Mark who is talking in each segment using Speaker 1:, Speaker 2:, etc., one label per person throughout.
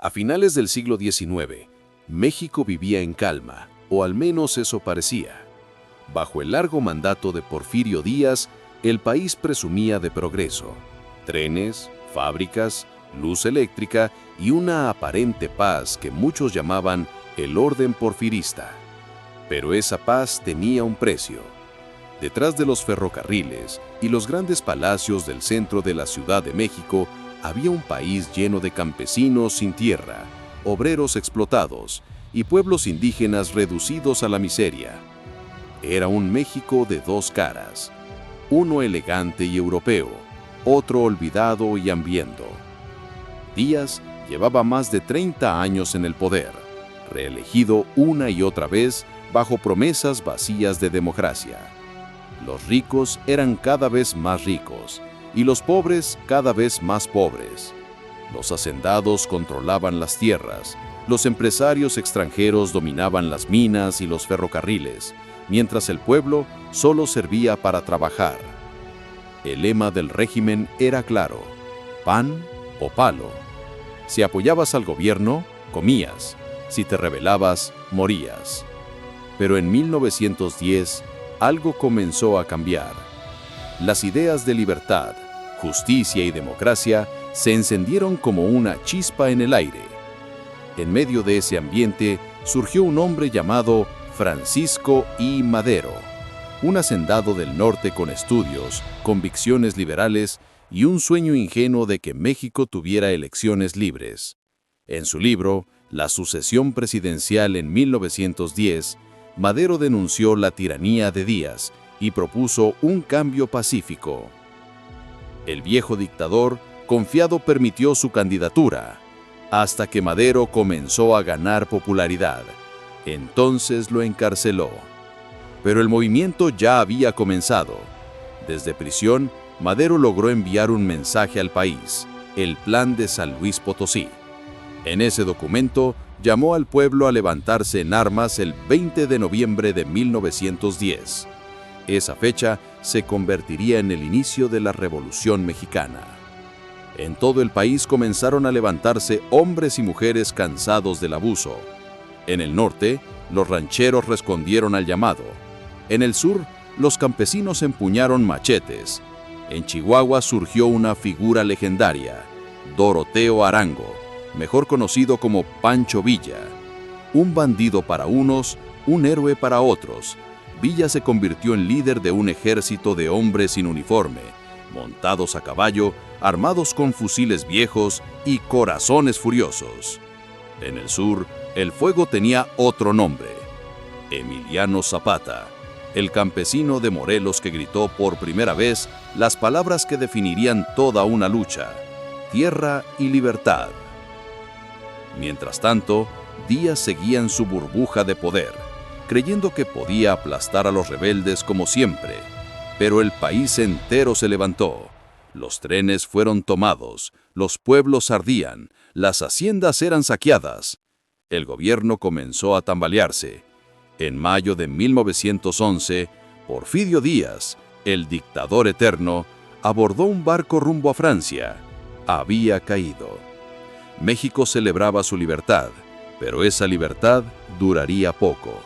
Speaker 1: A finales del siglo XIX, México vivía en calma, o al menos eso parecía. Bajo el largo mandato de Porfirio Díaz, el país presumía de progreso. Trenes, fábricas, luz eléctrica y una aparente paz que muchos llamaban el orden porfirista. Pero esa paz tenía un precio. Detrás de los ferrocarriles y los grandes palacios del centro de la Ciudad de México, había un país lleno de campesinos sin tierra, obreros explotados y pueblos indígenas reducidos a la miseria. Era un México de dos caras, uno elegante y europeo, otro olvidado y hambriento. Díaz llevaba más de 30 años en el poder, reelegido una y otra vez bajo promesas vacías de democracia. Los ricos eran cada vez más ricos y los pobres cada vez más pobres. Los hacendados controlaban las tierras, los empresarios extranjeros dominaban las minas y los ferrocarriles, mientras el pueblo solo servía para trabajar. El lema del régimen era claro: pan o palo. Si apoyabas al gobierno, comías; si te rebelabas, morías. Pero en 1910, algo comenzó a cambiar. Las ideas de libertad, justicia y democracia se encendieron como una chispa en el aire. En medio de ese ambiente surgió un hombre llamado Francisco I. Madero, un hacendado del norte con estudios, convicciones liberales y un sueño ingenuo de que México tuviera elecciones libres. En su libro, La sucesión presidencial en 1910, Madero denunció la tiranía de Díaz y propuso un cambio pacífico. El viejo dictador, confiado, permitió su candidatura, hasta que Madero comenzó a ganar popularidad. Entonces lo encarceló. Pero el movimiento ya había comenzado. Desde prisión, Madero logró enviar un mensaje al país: el Plan de San Luis Potosí. En ese documento, llamó al pueblo a levantarse en armas el 20 de noviembre de 1910. Esa fecha se convertiría en el inicio de la Revolución Mexicana. En todo el país comenzaron a levantarse hombres y mujeres cansados del abuso. En el norte, los rancheros respondieron al llamado. En el sur, los campesinos empuñaron machetes. En Chihuahua surgió una figura legendaria: Doroteo Arango, mejor conocido como Pancho Villa. Un bandido para unos, un héroe para otros, Villa se convirtió en líder de un ejército de hombres sin uniforme, montados a caballo, armados con fusiles viejos y corazones furiosos. En el sur, el fuego tenía otro nombre: Emiliano Zapata, el campesino de Morelos que gritó por primera vez las palabras que definirían toda una lucha: tierra y libertad. Mientras tanto, Díaz seguía en su burbuja de poder, creyendo que podía aplastar a los rebeldes como siempre. Pero el país entero se levantó. Los trenes fueron tomados, los pueblos ardían, las haciendas eran saqueadas. El gobierno comenzó a tambalearse. En mayo de 1911, Porfirio Díaz, el dictador eterno, abordó un barco rumbo a Francia. Había caído. México celebraba su libertad, pero esa libertad duraría poco.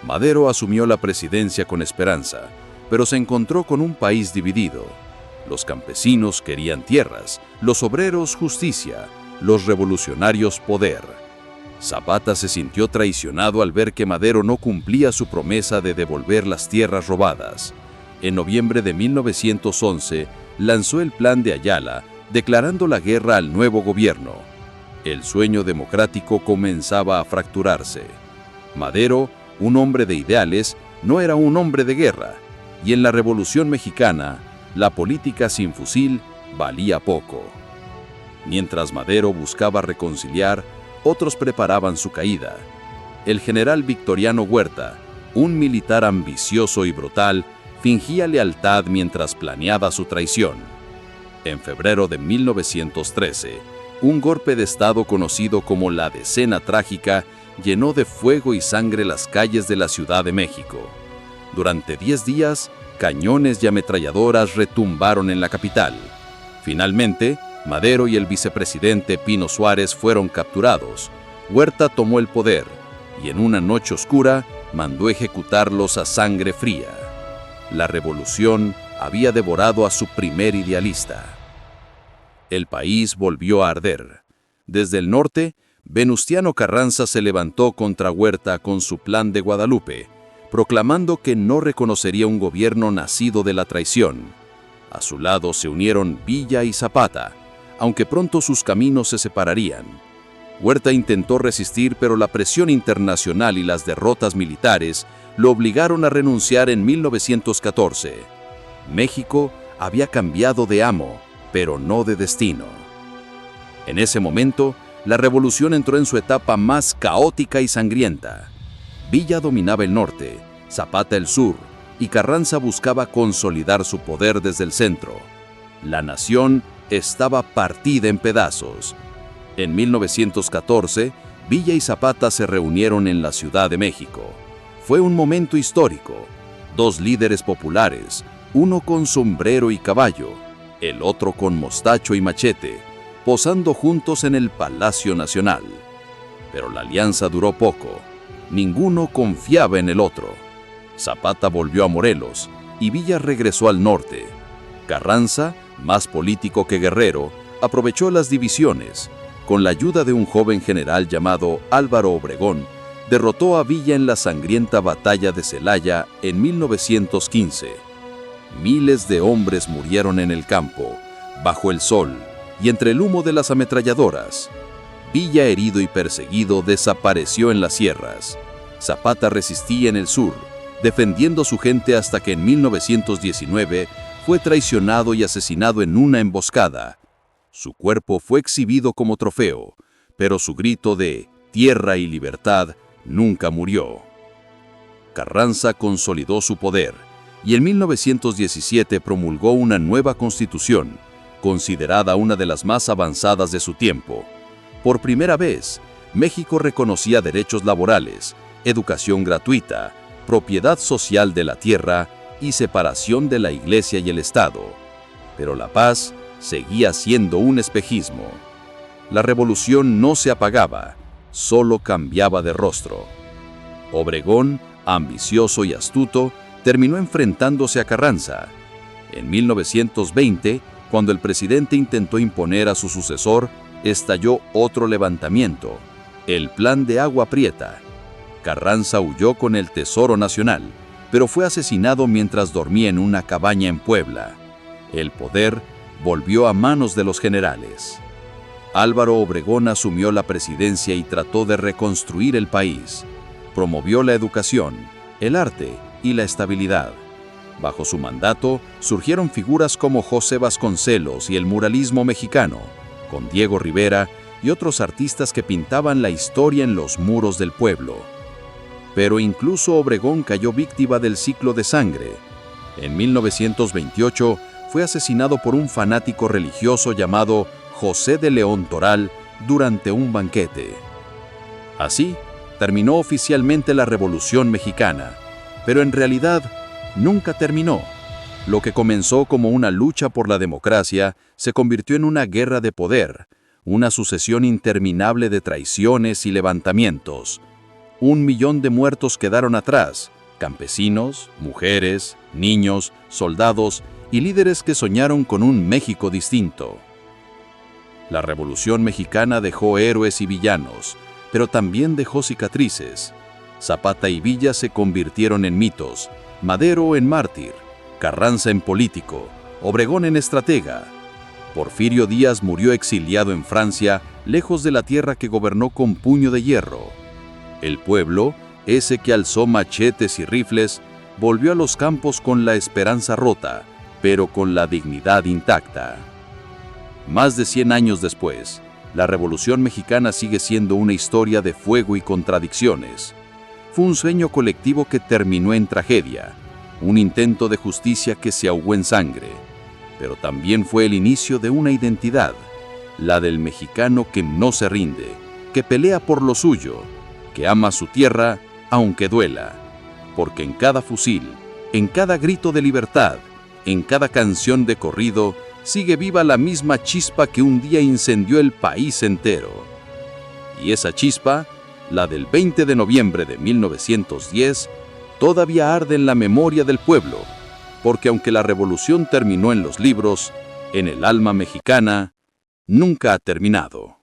Speaker 1: Madero asumió la presidencia con esperanza, pero se encontró con un país dividido. Los campesinos querían tierras, los obreros justicia, los revolucionarios poder. Zapata se sintió traicionado al ver que Madero no cumplía su promesa de devolver las tierras robadas. En noviembre de 1911, lanzó el Plan de Ayala, declarando la guerra al nuevo gobierno. El sueño democrático comenzaba a fracturarse. Madero, un hombre de ideales, no era un hombre de guerra, y en la Revolución Mexicana, la política sin fusil valía poco. Mientras Madero buscaba reconciliar, otros preparaban su caída. El general Victoriano Huerta, un militar ambicioso y brutal, fingía lealtad mientras planeaba su traición. En febrero de 1913, un golpe de Estado conocido como la Decena Trágica llenó de fuego y sangre las calles de la Ciudad de México. Durante 10 días, cañones y ametralladoras retumbaron en la capital. Finalmente, Madero y el vicepresidente Pino Suárez fueron capturados. Huerta tomó el poder y en una noche oscura mandó ejecutarlos a sangre fría. La revolución había devorado a su primer idealista. El país volvió a arder. Desde el norte, Venustiano Carranza se levantó contra Huerta con su Plan de Guadalupe, proclamando que no reconocería un gobierno nacido de la traición. A su lado se unieron Villa y Zapata, aunque pronto sus caminos se separarían. Huerta intentó resistir, pero la presión internacional y las derrotas militares lo obligaron a renunciar en 1914. México había cambiado de amo, pero no de destino. En ese momento, la revolución entró en su etapa más caótica y sangrienta. Villa dominaba el norte, Zapata el sur, y Carranza buscaba consolidar su poder desde el centro. La nación estaba partida en pedazos. En 1914, Villa y Zapata se reunieron en la Ciudad de México. Fue un momento histórico. Dos líderes populares, uno con sombrero y caballo, el otro con mostacho y machete, posando juntos en el Palacio Nacional. Pero la alianza duró poco. Ninguno confiaba en el otro. Zapata volvió a Morelos y Villa regresó al norte. Carranza, más político que guerrero, aprovechó las divisiones. Con la ayuda de un joven general llamado Álvaro Obregón, derrotó a Villa en la sangrienta batalla de Celaya en 1915. Miles de hombres murieron en el campo, bajo el sol y entre el humo de las ametralladoras. Villa, herido y perseguido, desapareció en las sierras. Zapata resistía en el sur, defendiendo a su gente hasta que en 1919 fue traicionado y asesinado en una emboscada. Su cuerpo fue exhibido como trofeo, pero su grito de «Tierra y libertad» nunca murió. Carranza consolidó su poder y en 1917 promulgó una nueva constitución, considerada una de las más avanzadas de su tiempo. Por primera vez, México reconocía derechos laborales, educación gratuita, propiedad social de la tierra y separación de la Iglesia y el Estado. Pero la paz seguía siendo un espejismo. La revolución no se apagaba, solo cambiaba de rostro. Obregón, ambicioso y astuto, terminó enfrentándose a Carranza. En 1920, cuando el presidente intentó imponer a su sucesor, estalló otro levantamiento, el Plan de Agua Prieta. Carranza huyó con el Tesoro Nacional, pero fue asesinado mientras dormía en una cabaña en Puebla. El poder volvió a manos de los generales. Álvaro Obregón asumió la presidencia y trató de reconstruir el país. Promovió la educación, el arte y la estabilidad. Bajo su mandato surgieron figuras como José Vasconcelos y el muralismo mexicano, con Diego Rivera y otros artistas que pintaban la historia en los muros del pueblo. Pero incluso Obregón cayó víctima del ciclo de sangre. En 1928 fue asesinado por un fanático religioso llamado José de León Toral durante un banquete. Así, terminó oficialmente la Revolución Mexicana, pero en realidad nunca terminó. Lo que comenzó como una lucha por la democracia se convirtió en una guerra de poder, una sucesión interminable de traiciones y levantamientos. 1 millón de muertos quedaron atrás, campesinos, mujeres, niños, soldados y líderes que soñaron con un México distinto. La Revolución Mexicana dejó héroes y villanos, pero también dejó cicatrices. Zapata y Villa se convirtieron en mitos, Madero en mártir, Carranza en político, Obregón en estratega. Porfirio Díaz murió exiliado en Francia, lejos de la tierra que gobernó con puño de hierro. El pueblo, ese que alzó machetes y rifles, volvió a los campos con la esperanza rota, pero con la dignidad intacta. Más de 100 años después, la Revolución Mexicana sigue siendo una historia de fuego y contradicciones. Fue un sueño colectivo que terminó en tragedia, un intento de justicia que se ahogó en sangre, pero también fue el inicio de una identidad, la del mexicano que no se rinde, que pelea por lo suyo, que ama su tierra aunque duela, porque en cada fusil, en cada grito de libertad, en cada canción de corrido, sigue viva la misma chispa que un día incendió el país entero. Y esa chispa, la del 20 de noviembre de 1910, todavía arde en la memoria del pueblo, porque aunque la revolución terminó en los libros, en el alma mexicana nunca ha terminado.